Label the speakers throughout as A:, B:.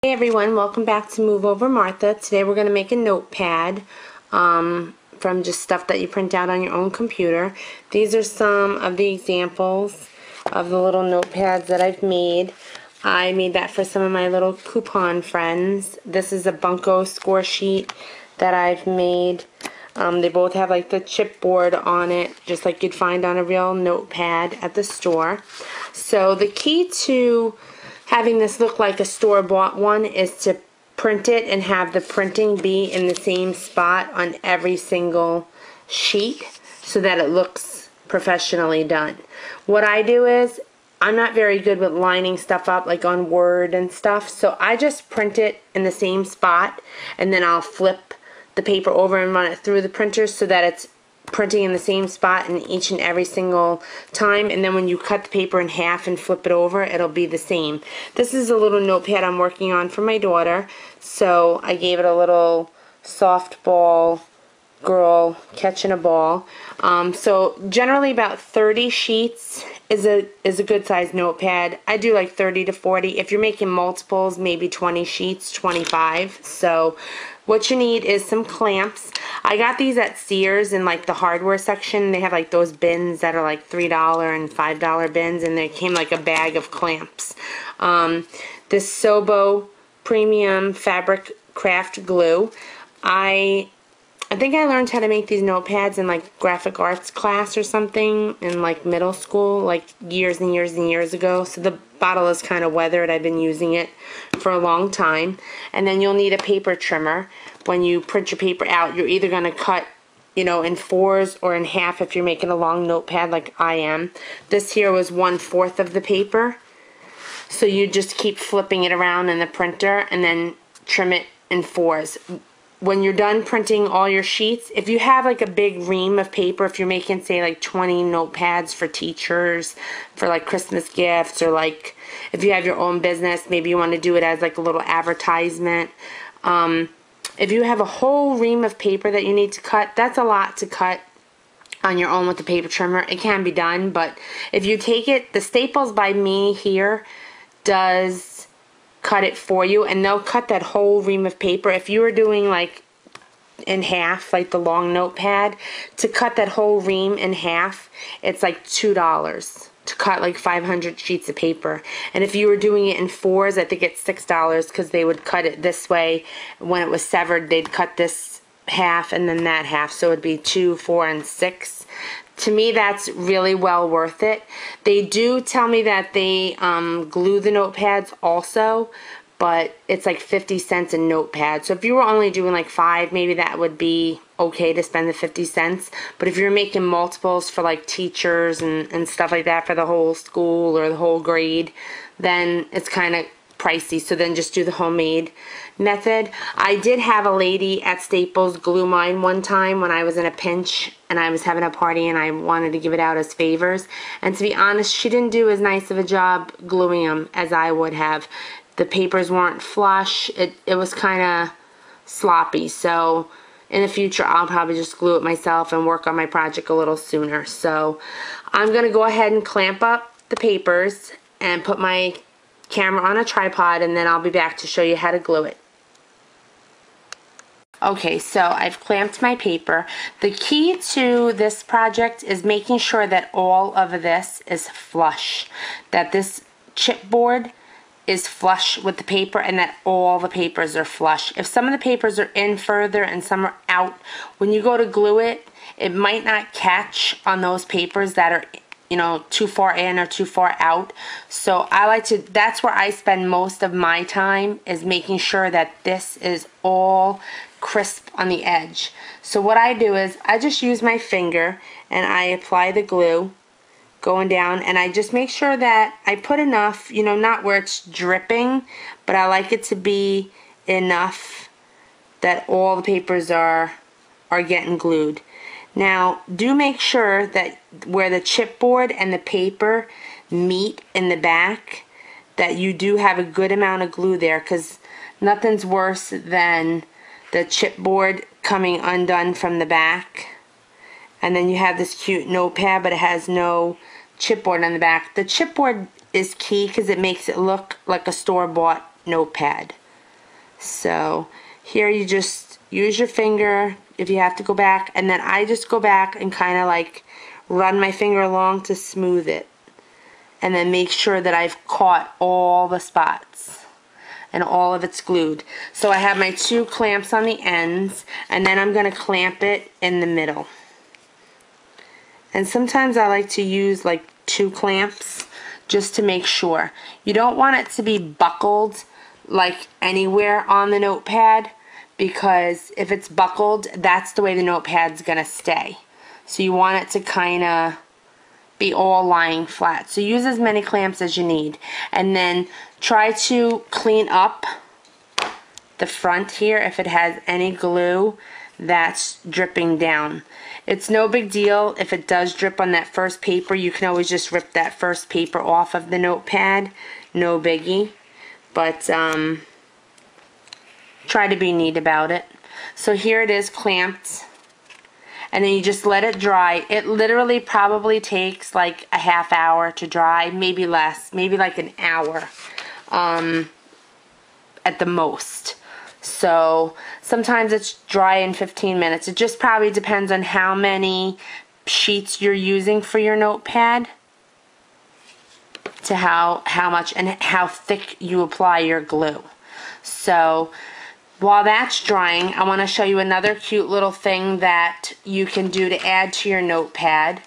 A: Hey everyone, welcome back to Move Over Martha. Today we're going to make a notepad from just stuff that you print out on your own computer. These are some of the examples of the little notepads that I've made. I made that for some of my little coupon friends. This is a bunko score sheet that I've made. They both have like the chipboard on it, just like you'd find on a real notepad at the store. So the key to having this look like a store-bought one is to print it and have the printing be in the same spot on every single sheet so that it looks professionally done. What I do is, I'm not very good with lining stuff up like on Word and stuff, so I just print it in the same spot and then I'll flip the paper over and run it through the printer so that it's printing in the same spot in each and every single time, and then when you cut the paper in half and flip it over, it'll be the same. This is a little notepad I'm working on for my daughter, so I gave it a little softball girl catching a ball. So generally about 30 sheets is a good size notepad. I do like 30 to 40. If you're making multiples, maybe 20 sheets, 25. So what you need is some clamps. I got these at Sears in like the hardware section. They have like those bins that are like $3 and $5 bins, and they came like a bag of clamps. This Sobo Premium Fabric Craft Glue. I think I learned how to make these notepads in like graphic arts class or something in like middle school, like years and years and years ago. So the bottle is kind of weathered. I've been using it for a long time. And then you'll need a paper trimmer. When you print your paper out, you're either going to cut, you know, in fours or in half if you're making a long notepad like I am. This here was 1/4 of the paper. So you just keep flipping it around in the printer and then trim it in fours. When you're done printing all your sheets, if you have like a big ream of paper, if you're making say like 20 notepads for teachers, for like Christmas gifts, or like if you have your own business, maybe you want to do it as like a little advertisement. If you have a whole ream of paper that you need to cut, that's a lot to cut on your own with the paper trimmer. It can be done, but if you take it, the Staples by Me here does cut it for you, and they'll cut that whole ream of paper. If you were doing like in half, like the long notepad, to cut that whole ream in half, it's like $2 to cut like 500 sheets of paper. And if you were doing it in fours, I think it's $6 because they would cut it this way. When it was severed, they'd cut this half and then that half, so it'd be 2, 4, and 6. To me, that's really well worth it. They do tell me that they glue the notepads also, but it's like 50 cents a notepad. So if you were only doing like 5, maybe that would be okay to spend the 50 cents. But if you're making multiples for like teachers and stuff like that for the whole school or the whole grade, then it's kind of pricey. So then just do the homemade method. I did have a lady at Staples glue mine one time when I was in a pinch and I was having a party and I wanted to give it out as favors. And to be honest, she didn't do as nice of a job gluing them as I would have. The papers weren't flush. It was kind of sloppy. So in the future, I'll probably just glue it myself and work on my project a little sooner. So I'm going to go ahead and clamp up the papers and put my camera on a tripod, and then I'll be back to show you how to glue it. Okay, so I've clamped my paper. The key to this project is making sure that all of this is flush, that this chipboard is flush with the paper, and that all the papers are flush. If some of the papers are in further and some are out, when you go to glue it, it might not catch on those papers that are, you know, too far in or too far out. So I like to, that's where I spend most of my time, is making sure that this is all crisp on the edge. So what I do is I just use my finger and I apply the glue going down, and I just make sure that I put enough, you know, not where it's dripping, but I like it to be enough that all the papers are getting glued. Now, do make sure that where the chipboard and the paper meet in the back, that you do have a good amount of glue there, because nothing's worse than the chipboard coming undone from the back, and then you have this cute notepad, but it has no chipboard on the back. The chipboard is key because it makes it look like a store-bought notepad. So here you just use your finger if you have to go back, and then I just go back and kind of like run my finger along to smooth it, and then make sure that I've caught all the spots and all of it's glued. So I have my 2 clamps on the ends, and then I'm going to clamp it in the middle. And sometimes I like to use like 2 clamps just to make sure. You don't want it to be buckled like anywhere on the notepad, because if it's buckled, that's the way the notepad's going to stay. So you want it to kind of be all lying flat. So use as many clamps as you need, and then try to clean up the front here if it has any glue that's dripping down. It's no big deal if it does drip on that first paper. You can always just rip that first paper off of the notepad, no biggie, but try to be neat about it. So here it is clamped, and then you just let it dry. It literally probably takes like a half hour to dry, maybe less, maybe like an hour at the most. So sometimes it's dry in 15 minutes. It just probably depends on how many sheets you're using for your notepad, to how much and how thick you apply your glue. So while that's drying, I want to show you another cute little thing that you can do to add to your notepad.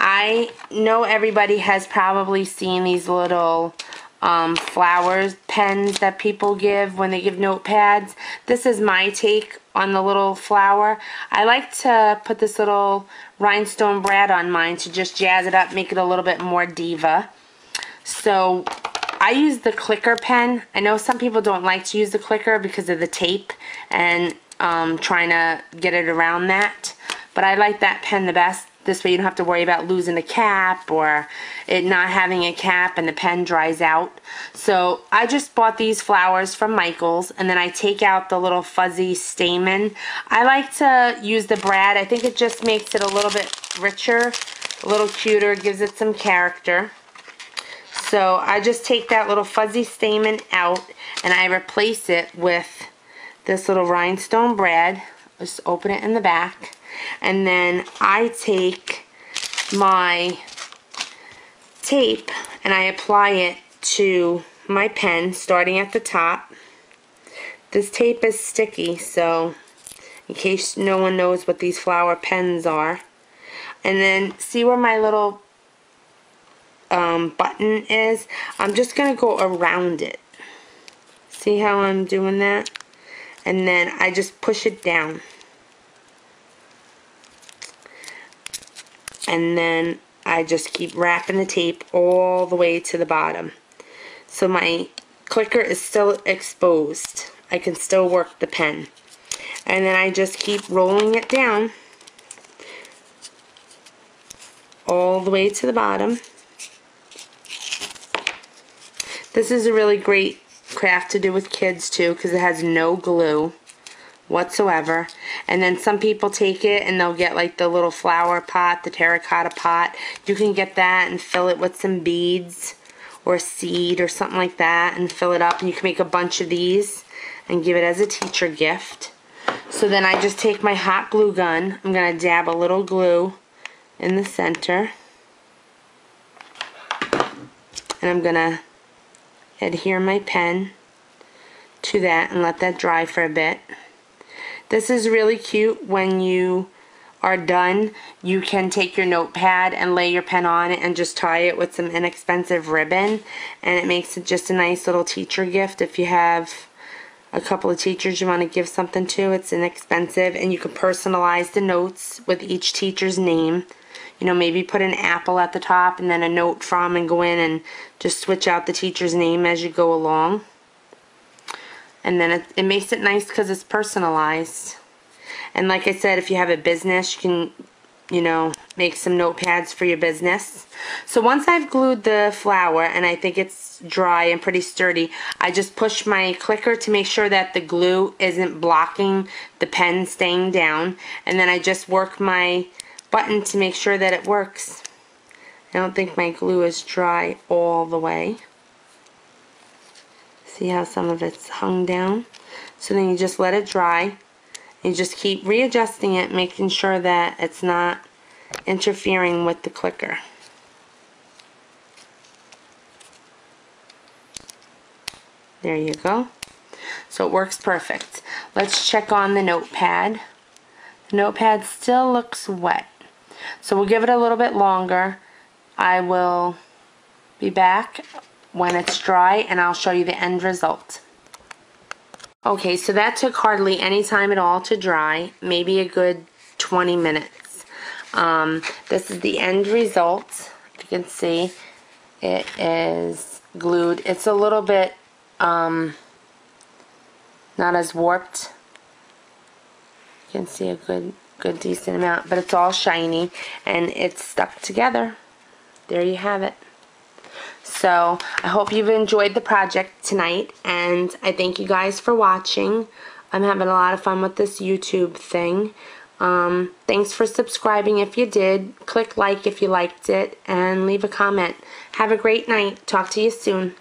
A: I know everybody has probably seen these little flowers pens that people give when they give notepads. This is my take on the little flower. I like to put this little rhinestone brad on mine to just jazz it up, make it a little bit more diva. So I use the clicker pen. I know some people don't like to use the clicker because of the tape and trying to get it around that, but I like that pen the best. This way you don't have to worry about losing the cap or it not having a cap and the pen dries out. So I just bought these flowers from Michael's, and then I take out the little fuzzy stamen. I like to use the brad. I think it just makes it a little bit richer, a little cuter, gives it some character. So I just take that little fuzzy stamen out and I replace it with this little rhinestone brad. Just open it in the back. And then I take my tape and I apply it to my pen, starting at the top. This tape is sticky, so in case no one knows what these flower pens are. And then see where my little button is? I'm just going to go around it. See how I'm doing that? And then I just push it down. And then I just keep wrapping the tape all the way to the bottom. So my clicker is still exposed. I can still work the pen. And then I just keep rolling it down all the way to the bottom. This is a really great craft to do with kids too, because it has no glue whatsoever. And then some people take it and they'll get like the little flower pot, the terracotta pot. You can get that and fill it with some beads or seed or something like that and fill it up, and you can make a bunch of these and give it as a teacher gift. So then I just take my hot glue gun. I'm going to dab a little glue in the center, and I'm going to adhere my pen to that and let that dry for a bit. This is really cute. When you are done, you can take your notepad and lay your pen on it and just tie it with some inexpensive ribbon, and it makes it just a nice little teacher gift. If you have a couple of teachers you want to give something to, it's inexpensive, and you can personalize the notes with each teacher's name. You know, maybe put an apple at the top and then a note from, and go in and just switch out the teacher's name as you go along. And then it makes it nice because it's personalized. And like I said, if you have a business, you can, you know, make some notepads for your business. So once I've glued the flower and I think it's dry and pretty sturdy, I just push my clicker to make sure that the glue isn't blocking the pen staying down. And then I just work my button to make sure that it works. I don't think my glue is dry all the way. See how some of it's hung down? So then you just let it dry. You just keep readjusting it, making sure that it's not interfering with the clicker. There you go. So it works perfect. Let's check on the notepad. The notepad still looks wet. So we'll give it a little bit longer. I will be back when it's dry and I'll show you the end result. Okay, so that took hardly any time at all to dry, maybe a good 20 minutes. This is the end result. You can see it is glued. It's a little bit not as warped. You can see a good decent amount, but it's all shiny and it's stuck together. There you have it. So I hope you've enjoyed the project tonight, and I thank you guys for watching. I'm having a lot of fun with this YouTube thing. Thanks for subscribing if you did. Click like if you liked it, and leave a comment. Have a great night. Talk to you soon.